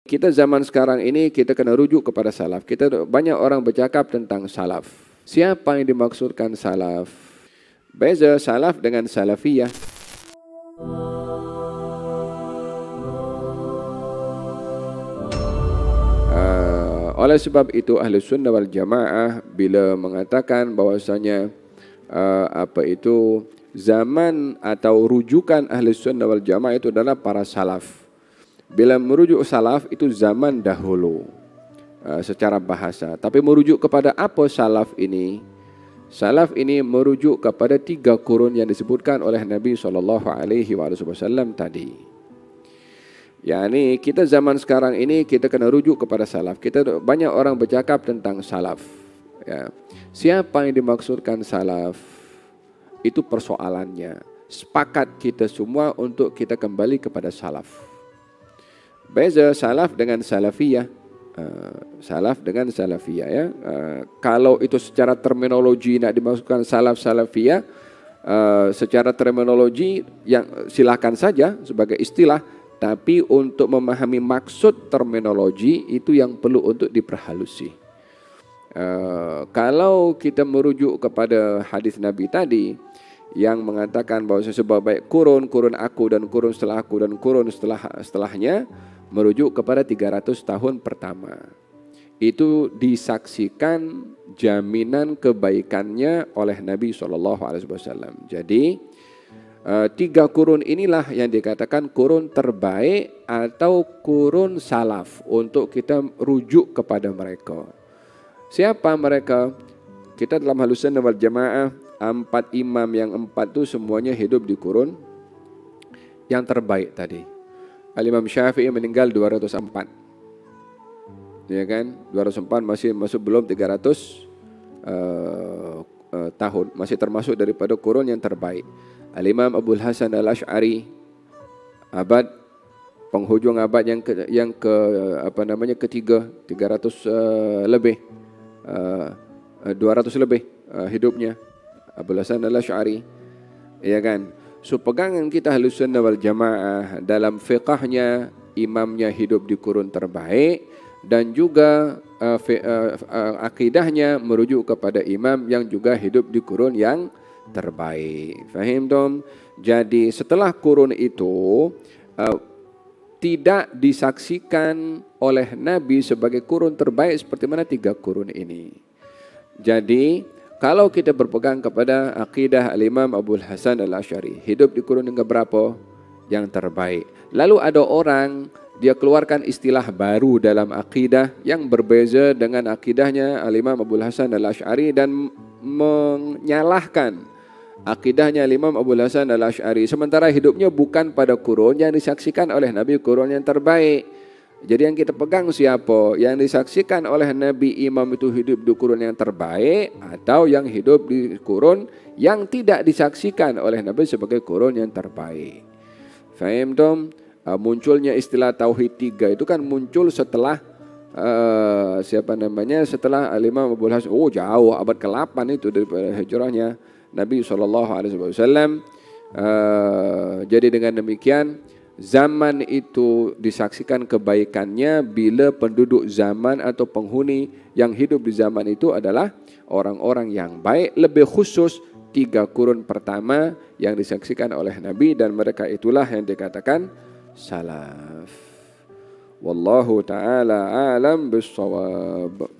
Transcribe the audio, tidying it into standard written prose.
Kita zaman sekarang ini kita kena rujuk kepada salaf. Banyak orang bercakap tentang salaf. Siapa yang dimaksudkan salaf? Beza salaf dengan salafiyah. Oleh sebab itu Ahli Sunnah wal Jamaah bila mengatakan bahwasanya zaman atau rujukan Ahli Sunnah wal Jamaah itu adalah para salaf. Bila merujuk salaf itu zaman dahulu secara bahasa. Tapi merujuk kepada apa salaf ini? Salaf ini merujuk kepada 3 kurun yang disebutkan oleh Nabi SAW tadi. Yani kita zaman sekarang ini kita kena rujuk kepada salaf. Banyak orang bercakap tentang salaf. Ya. Siapa yang dimaksudkan salaf? Itu persoalannya. Sepakat kita semua untuk kita kembali kepada salaf. Beza salaf dengan salafiyah. Salaf dengan salafiyah ya. Kalau itu secara terminologi nak dimaksudkan salaf salafiyah, secara terminologi yang silakan saja sebagai istilah, tapi untuk memahami maksud terminologi itu yang perlu untuk diperhalusi. Kalau kita merujuk kepada hadis Nabi tadi yang mengatakan bahawa sebaik kurun aku dan kurun setelah aku dan kurun setelahnya, merujuk kepada 300 tahun pertama. Itu disaksikan jaminan kebaikannya oleh Nabi SAW. Jadi 3 kurun inilah yang dikatakan kurun terbaik atau kurun salaf untuk kita rujuk kepada mereka. Siapa mereka? Kita dalam Ahlus Sunnah wal Jamaah 4 imam yang 4 itu semuanya hidup di kurun yang terbaik tadi. Al-Imam Syafi'i meninggal 204. Ya kan? 204 masih belum 300 tahun, masih termasuk daripada kurun yang terbaik. Al-Imam Abul Hasan Al-Ash'ari penghujung abad yang ketiga, 300 lebih 200 lebih hidupnya Abul Hasan Al-Ash'ari, ya kan? So pegangan kita Ahlus Sunnah wal Jamaah dalam fiqahnya, imamnya hidup di kurun terbaik dan juga akidahnya merujuk kepada imam yang juga hidup di kurun yang terbaik. Fahim dong? Jadi setelah kurun itu tidak disaksikan oleh Nabi sebagai kurun terbaik seperti mana 3 kurun ini. Jadi kalau kita berpegang kepada akidah Al-Imam Abul Hasan Al-Ash'ari, hidup di kurun yang berapa? Yang terbaik. Lalu ada orang dia keluarkan istilah baru dalam akidah yang berbeza dengan akidahnya Al-Imam Abul Hasan Al-Ash'ari dan menyalahkan akidahnya Imam Abul Hasan Al-Ash'ari, sementara hidupnya bukan pada kurun yang disaksikan oleh Nabi kurun yang terbaik. Jadi yang kita pegang siapa? Yang disaksikan oleh Nabi imam itu hidup di kurun yang terbaik atau yang hidup di kurun yang tidak disaksikan oleh Nabi sebagai kurun yang terbaik. Fahim dong? Munculnya istilah Tauhid 3 itu kan muncul setelah setelah Al-Imam Abul Hasan, jauh abad ke-8 itu daripada hijrahnya Nabi SAW. Jadi dengan demikian zaman itu disaksikan kebaikannya bila penduduk zaman atau penghuni yang hidup di zaman itu adalah orang-orang yang baik, lebih khusus 3 kurun pertama yang disaksikan oleh Nabi, dan mereka itulah yang dikatakan salaf. Wallahu ta'ala a'lam bissawab.